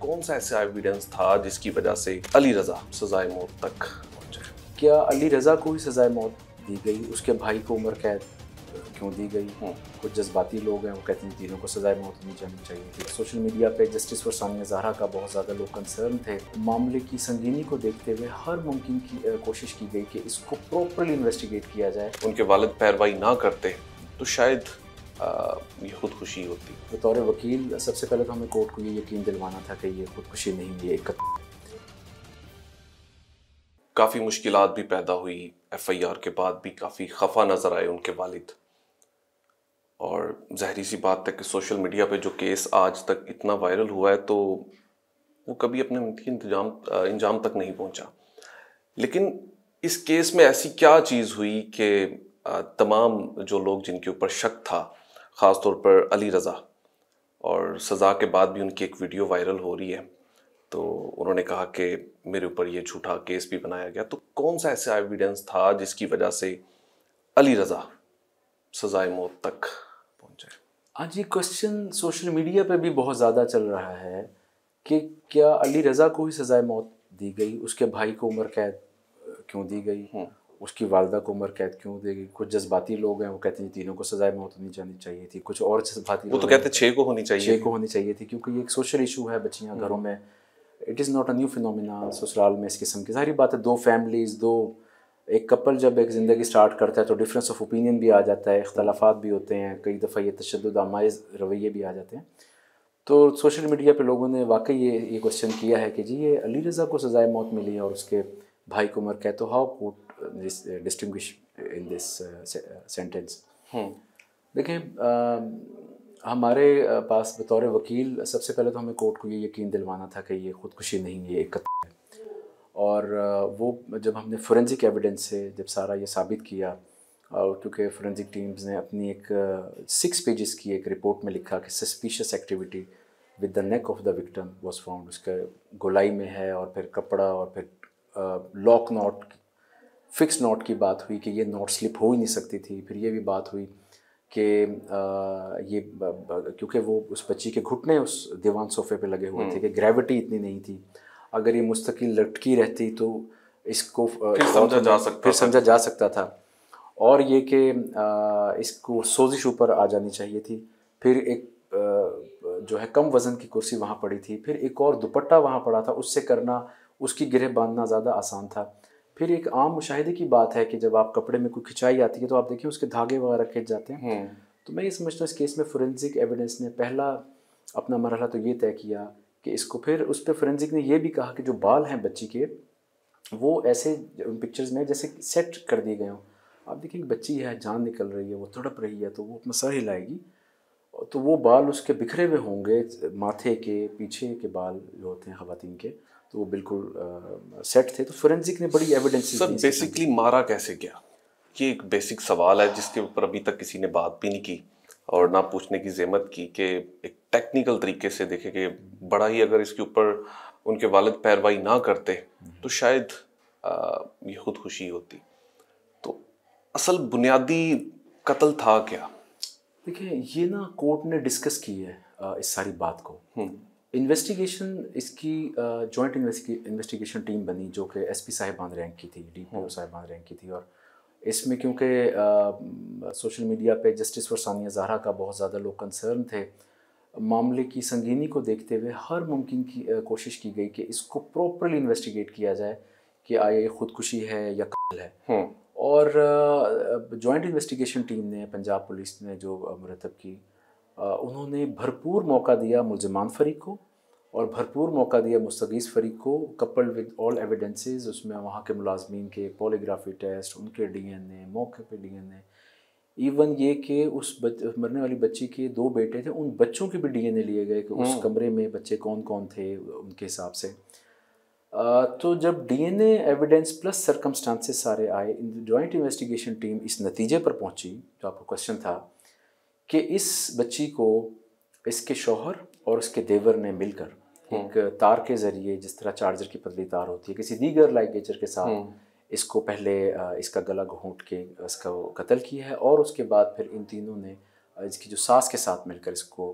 کون سا ایسا ایویڈنس تھا جس کی وجہ سے علی رضا سزائے موت تک پہنچے؟ کیا علی رضا کو ہی سزائے موت دی گئی؟ اس کے بھائی کو عمر قید کیوں دی گئی؟ کچھ جذباتی لوگ ہیں وہ کہتے ہیں تینوں کو سزائے موت ہونی چاہیے تھی۔ سوشل میڈیا پہ جسٹس فار ثانیہ زہرا کا بہت زیادہ لوگ کنسرن تھے۔ معاملے کی سنگینی کو دیکھتے ہوئے ہر ممکن کی کوشش کی گئی کہ اس کو پراپرلی انویسٹیگیٹ کیا جائے۔ ان کے والد پیروائی نہ کرتے تو شاید یہ خودکشی ہوتی۔ بطور وکیل سب سے پہلے تو ہمیں کورٹ کو یہ یقین دلوانا تھا کہ یہ خودکشی نہیں، یہ ایک کافی مشکلات بھی پیدا ہوئی، ایف آئی آر کے بعد بھی کافی خفا نظر آئے ان کے والد، اور ظاہری سی بات ہے کہ سوشل میڈیا پہ جو کیس آج تک اتنا وائرل ہوا ہے تو وہ کبھی اپنے انجام تک نہیں پہنچا۔ لیکن اس کیس میں ایسی کیا چیز ہوئی کہ تمام جو لوگ جن کے اوپر شک تھا، خاص طور پر علی رضا، اور سزا کے بعد بھی ان کی ایک ویڈیو وائرل ہو رہی ہے، تو انہوں نے کہا کہ میرے اوپر یہ جھوٹا کیس بھی بنایا گیا، تو کون سا ایسا ایویڈنس تھا جس کی وجہ سے علی رضا سزائے موت تک پہنچے؟ آج یہ کوشچن سوشل میڈیا پہ بھی بہت زیادہ چل رہا ہے کہ کیا علی رضا کو ہی سزائے موت دی گئی؟ اس کے بھائی کو عمر قید کیوں دی گئی؟ اس کی والدہ کو عمر قید کیوں دی گئی؟ کچھ جذباتی لوگ ہیں وہ کہتے ہیں تینوں کو سزائے موت ہونی چاہیے تھی، کچھ اور جذباتی وہ تو کہتے ہیں 6 کو ہونی چاہیے تھی، کیونکہ یہ ایک سوشل ایشو ہے بچیاں گھروں میں۔ It is not a new phenomena سسرال میں اس قسم کی۔ ظاہری بات ہے، دو فیملیز، ایک کپل جب ایک زندگی سٹارٹ کرتا ہے تو ڈفرینس آف اوپینین بھی آ جاتا ہے، اختلافات بھی ہوتے ہیں، کئی دفعہ یہ تشدد آمیز رویے بھی آ جاتے ہیں۔ تو سوشل میڈیا پہ لوگوں نے واقعی یہ کوشچن کیا ہے کہ جی یہ علی رضا کو سزائے موت ملی ہے اور اس کے بھائی کو عمر قید، تو how could distinguish in this sentence? دیکھیں، ہمارے پاس بطور وکیل سب سے پہلے تو ہمیں کورٹ کو یہ یقین دلوانا تھا کہ یہ خودکشی نہیں، یہ ایک قتل ہے، اور وہ جب ہم نے فورینزک ایویڈنس سے جب سارا یہ ثابت کیا، اور کیونکہ فورینزک ٹیمز نے اپنی ایک 6 پیجز کی ایک رپورٹ میں لکھا کہ suspicious activity with the neck of the victim was found, اس کے گولائی میں ہے، اور پھر کپڑا، اور پھر لاک ناٹ، فکس ناٹ کی بات ہوئی کہ یہ ناٹ سلپ ہو ہی نہیں سکتی تھی۔ پھر یہ بھی بات ہوئی کہ یہ کیونکہ وہ اس بچی کے گھٹنے اس دیوان صوفے پہ لگے ہوئے تھے کہ گریوٹی اتنی نہیں تھی، اگر یہ مستقل لٹکی رہتی تو اس کو پھر سمجھا جا سکتا تھا، اور یہ کہ اس کو سوزش اوپر آ جانی چاہیے تھی۔ پھر ایک جو ہے کم وزن کی کرسی وہاں پڑی تھی، پھر ایک اور دوپٹہ وہاں پڑا تھا، اس سے کرنا، اس کی گرہ باندھنا زیادہ آسان تھا۔ پھر ایک عام مشاہدے کی بات ہے کہ جب آپ کپڑے میں کوئی کھچائی آتی ہے تو آپ دیکھیں اس کے دھاگے وغیرہ کھچ جاتے ہیں۔ تو میں یہ سمجھتا ہوں اس کیس میں فورینزک ایویڈنس نے پہلا اپنا مرحلہ تو یہ طے کیا کہ اس کو، پھر اس پہ فورینزک نے یہ بھی کہا کہ جو بال ہیں بچی کے وہ ایسے ان پکچرز میں جیسے سیٹ کر دیے گئے ہوں۔ آپ دیکھیں کہ بچی ہے، جان نکل رہی ہے، وہ تڑپ رہی ہے، تو وہ اپنا سر ہلائے گی تو وہ بال اس کے بکھرے ہوئے ہوں گے، ماتھے کے پیچھے کے بال جو ہوتے ہیں خواتین کے، تو وہ بالکل سیٹ تھے۔ تو فورینزک نے بڑی ایویڈنس دی۔ سر بیسکلی مارا کیسے گیا؟ یہ ایک بیسک سوال ہے جس کے اوپر ابھی تک کسی نے بات بھی نہیں کی اور نہ پوچھنے کی زحمت کی، کہ ایک ٹیکنیکل طریقے سے دیکھیں کہ بڑا ہی اگر اس کے اوپر ان کے والد پیروائی نہ کرتے تو شاید یہ خودکشی ہوتی۔ تو اصل بنیادی قتل تھا کیا؟ دیکھیں، یہ نا کورٹ نے ڈسکس کی ہے اس ساری بات کو۔ انویسٹیگیشن اس کی جوائنٹ انویسٹیگیشن ٹیم بنی جو کہ ایس پی صاحبان رینک کی تھی، ڈی پی او صاحبان رینک کی تھی، اور اس میں کیونکہ سوشل میڈیا پہ جسٹس فار ثانیہ زہرا کا بہت زیادہ لوگ کنسرن تھے، معاملے کی سنگینی کو دیکھتے ہوئے ہر ممکن کی کوشش کی گئی کہ اس کو پراپرلی انویسٹیگیٹ کیا جائے کہ آیا یہ خودکشی ہے یا قتل ہے۔ اور جوائنٹ انویسٹیگیشن ٹیم نے، پنجاب پولیس نے جو مرتب کی، انہوں نے بھرپور موقع دیا ملزمان فریق کو اور بھرپور موقع دیا مستغیث فریق کو، کپل ود آل ایویڈنسز، اس میں وہاں کے ملازمین کے پولیگرافی ٹیسٹ، ان کے ڈی این اے، موقع پہ ڈی این اے، ایون یہ کہ اس مرنے والی بچی کے 2 بیٹے تھے، ان بچوں کے بھی ڈی این اے لیے گئے کہ اس کمرے میں بچے کون کون تھے ان کے حساب سے۔ تو جب ڈی این اے ایویڈنس پلس سرکمسٹانسز سارے آئے، جوائنٹ انویسٹیگیشن ٹیم اس نتیجے پر پہنچی، جو آپ کا کوشچن تھا، کہ اس بچی کو اس کے شوہر اور اس کے دیور نے مل کر ایک تار کے ذریعے، جس طرح چارجر کی پتلی تار ہوتی ہے، کسی دیگر لائگیچر کے ساتھ اس کو پہلے اس کا گلا گھونٹ کے اس کا قتل کیا ہے، اور اس کے بعد پھر ان تینوں نے اس کی جو ساس کے ساتھ مل کر اس کو